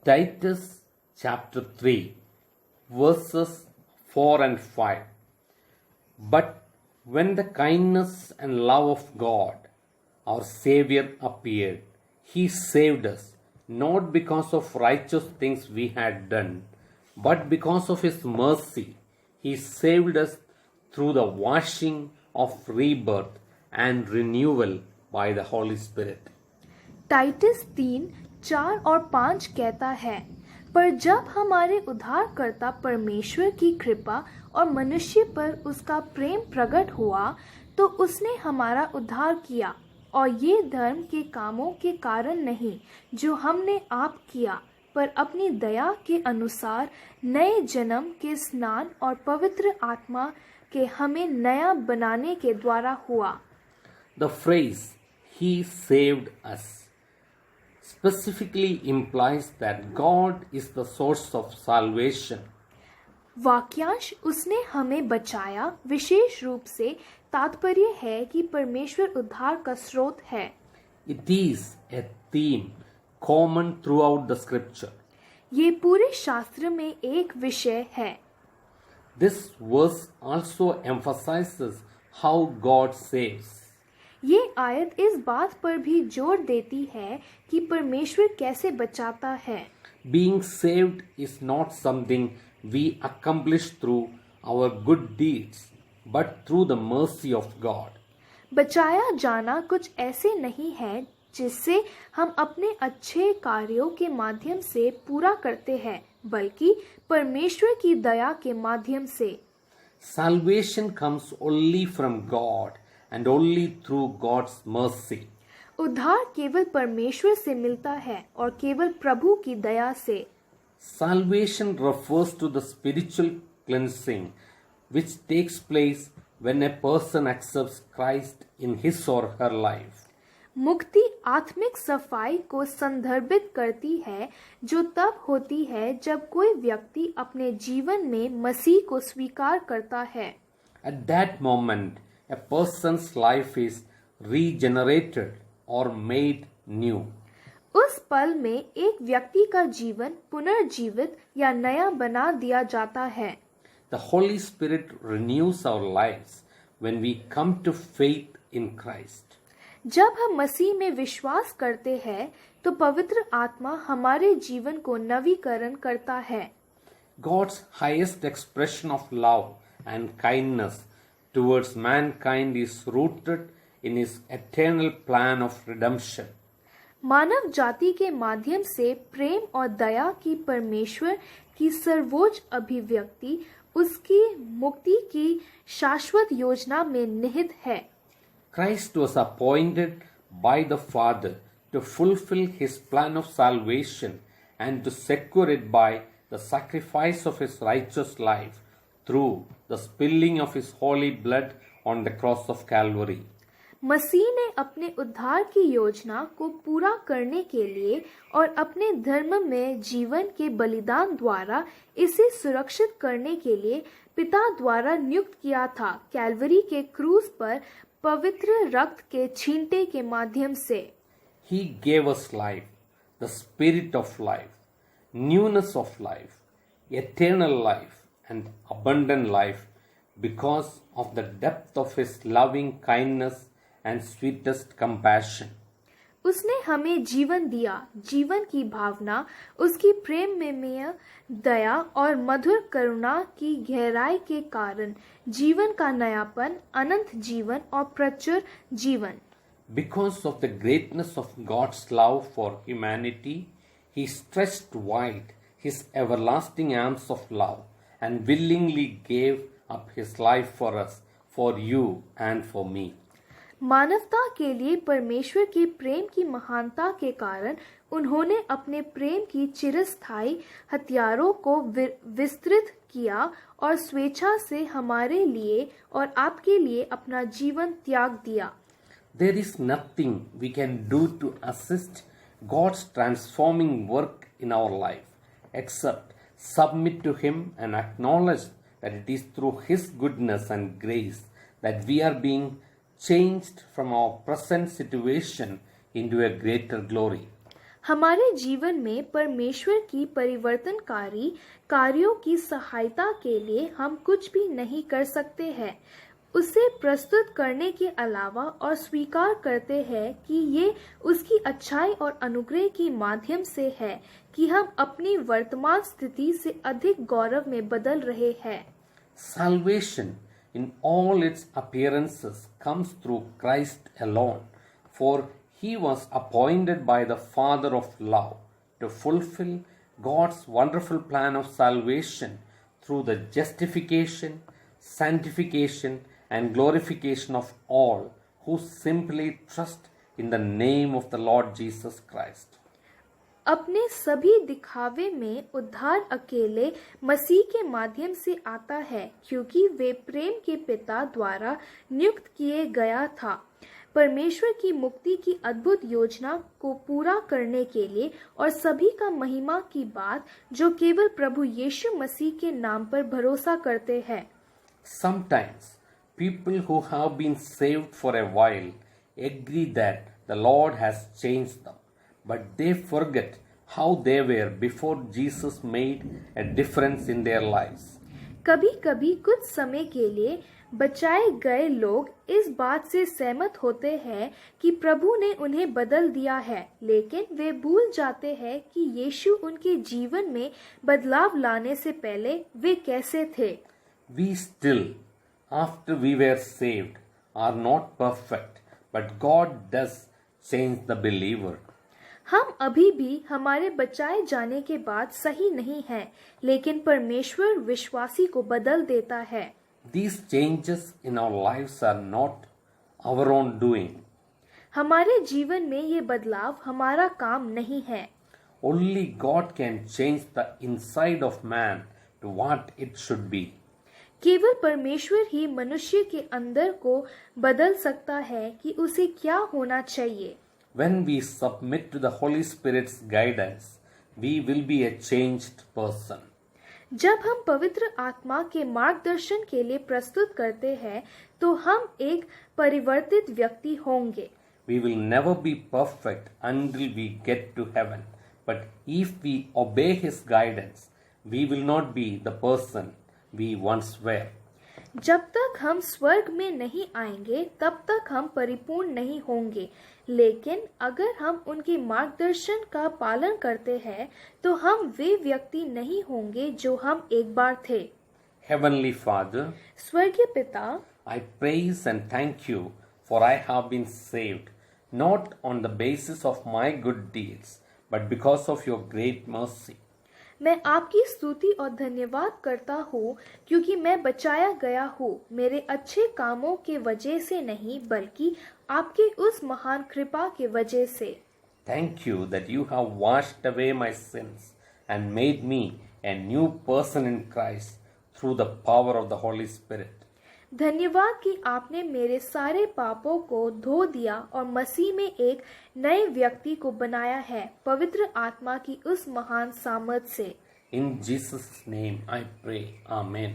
Titus chapter 3, verses 4 and 5. But when the kindness and love of God, our Savior, appeared, He saved us, not because of righteous things we had done, but because of His mercy. He saved us through the washing of rebirth and renewal by the Holy Spirit. Titus 3:4-5 कहता है, पर जब हमारे उद्धारकर्ता परमेश्वर की कृपा और मनुष्य पर उसका प्रेम प्रकट हुआ, तो उसने हमारा उद्धार किया, और ये धर्म के कामों के कारण नहीं जो हमने आप किया, पर अपनी दया के अनुसार नए जन्म के स्नान और पवित्र आत्मा के हमें नया बनाने के द्वारा हुआ. The phrase, He saved us, specifically implies that God is the source of salvation. वाक्यांश उसने हमें बचाया विशेष रूप से तात्पर्य है कि परमेश्वर उद्धार का स्रोत है. It is a theme common throughout the scripture. ये पूरे शास्त्र में एक विषय है. This verse also emphasizes how God saves. ये आयत इस बात पर भी जोर देती है कि परमेश्वर कैसे बचाता है. Being saved is not something we accomplish through our good deeds, but through the mercy of God. बचाया जाना कुछ ऐसे नहीं है जिससे हम अपने अच्छे कार्यों के माध्यम से पूरा करते हैं, बल्कि परमेश्वर की दया के माध्यम से. Salvation comes only from God and only through God's mercy. उद्धार केवल परमेश्वर से मिलता है और केवल प्रभु की दया से. Salvation refers to the spiritual cleansing which takes place when a person accepts Christ in his or her life. मुक्ति आत्मिक सफाई को संदर्भित करती है जो तब होती है जब कोई व्यक्ति अपने जीवन में मसीह को स्वीकार करता है. At that moment, a person's life is regenerated or made new. उस पल में एक व्यक्ति का जीवन पुनर्जीवित या नया बना दिया जाता है. The Holy Spirit renews our lives when we come to faith in Christ. जब हम मसीह में विश्वास करते हैं तो पवित्र आत्मा हमारे जीवन को नवीकरण करता है. God's highest expression of love and kindness towards mankind is rooted in His eternal plan of redemption. मानव जाति के माध्यम से प्रेम और दया की परमेश्वर की सर्वोच्च अभिव्यक्ति उसकी मुक्ति की शाश्वत योजना में निहित है. Christ was appointed by the Father to fulfill His plan of salvation and to secure it by the sacrifice of His righteous life through the spilling of His holy blood on the cross of Calvary. मसीह ने अपने उद्धार की योजना को पूरा करने के लिए और अपने धर्म में जीवन के बलिदान द्वारा इसे सुरक्षित करने के लिए पिता द्वारा नियुक्त किया था. कैलवरी के क्रूस पर पवित्र रक्त के छींटे के माध्यम से. He gave us life, the spirit of life, newness of life, eternal life, and abundant life because of the depth of His loving kindness and sweetest compassion. उसने हमें जीवन दिया, जीवन की भावना, उसकी प्रेम में दया और मधुर करुणा की गहराई के कारण जीवन का नयापन, अनंत जीवन और प्रचुर जीवन. Because of the greatness of God's love for humanity, He stretched wide His everlasting arms of love and willingly gave up His life for us, for you and for me. मानवता के लिए परमेश्वर के प्रेम की महानता के कारण उन्होंने अपने प्रेम की चिरस्थायी हथियारों को विस्तृत किया और स्वेच्छा से हमारे लिए और आपके लिए अपना जीवन त्याग दिया. There is nothing we can do to assist God's transforming work in our life except submit to Him and acknowledge that it is through His goodness and grace that we are being changed from our present situation into a greater glory. हमारे जीवन में परमेश्वर की परिवर्तनकारी कार्यों की सहायता के लिए हम कुछ भी नहीं कर सकते हैं, उसे प्रस्तुत करने के अलावा, और स्वीकार करते हैं कि ये उसकी अच्छाई और अनुग्रह के माध्यम से है कि हम अपनी वर्तमान स्थिति से अधिक गौरव में बदल रहे हैं। Salvation in all its appearances comes through Christ alone, for he was appointed by the Father of love to fulfill God's wonderful plan of salvation through the justification, sanctification, and glorification of all who simply trust in the name of the Lord Jesus Christ. अपने सभी दिखावे में उद्धार अकेले मसीह के माध्यम से आता है, क्योंकि वे प्रेम के पिता द्वारा नियुक्त किए गया था परमेश्वर की मुक्ति की अद्भुत योजना को पूरा करने के लिए, और सभी का महिमा की बात जो केवल प्रभु यीशु मसीह के नाम पर भरोसा करते हैं। Sometimes people who have been saved for a while agree that the Lord has changed them, but they forget how they were before Jesus made a difference in their lives. कभी-कभी कुछ समय के लिए बचाए गए लोग इस बात से सहमत होते हैं कि प्रभु ने उन्हें बदल दिया है, लेकिन वे भूल जाते हैं कि यीशु उनके जीवन में बदलाव लाने से पहले वे कैसे थे। We still, after we were saved, are not perfect, but God does change the believer. हम अभी भी हमारे बचाए जाने के बाद सही नहीं हैं, लेकिन परमेश्वर विश्वासी को बदल देता है। These changes in our lives are not our own doing. हमारे जीवन में ये बदलाव हमारा काम नहीं है। Only God can change the inside of man to what it should be. केवल परमेश्वर ही मनुष्य के अंदर को बदल सकता है कि उसे क्या होना चाहिए। When we submit to the Holy Spirit's guidance, we will be a changed person. जब हम पवित्र आत्मा के मार्गदर्शन के लिए प्रस्तुत करते हैं, तो हम एक परिवर्तित व्यक्ति होंगे। We will never be perfect until we get to heaven, but if we obey His guidance, we will not be the person we once were. जब तक हम स्वर्ग में नहीं आएंगे, तब तक हम परिपूर्ण नहीं होंगे, लेकिन अगर हम उनके मार्गदर्शन का पालन करते हैं, तो हम वे व्यक्ति नहीं होंगे जो हम एक बार थे। Heavenly Father, स्वर्गीय पिता, I praise and thank you for I have been saved, not on the basis of my good deeds, but because of your great mercy. मैं आपकी स्तुति और धन्यवाद करता हूँ, क्योंकि मैं बचाया गया हूँ मेरे अच्छे कामों के वजह से नहीं, बल्कि आपके उस महान कृपा के वजह से। Thank you that you have washed away my sins and made me a new person in Christ through the power of the Holy Spirit. धन्यवाद कि आपने मेरे सारे पापों को धो दिया और मसीह में एक नए व्यक्ति को बनाया है पवित्र आत्मा की उस महान सामर्थ से। In Jesus' name I pray. Amen.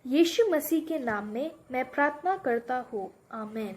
यीशु मसीह के नाम में मैं प्रार्थना करता हूँ। आमीन।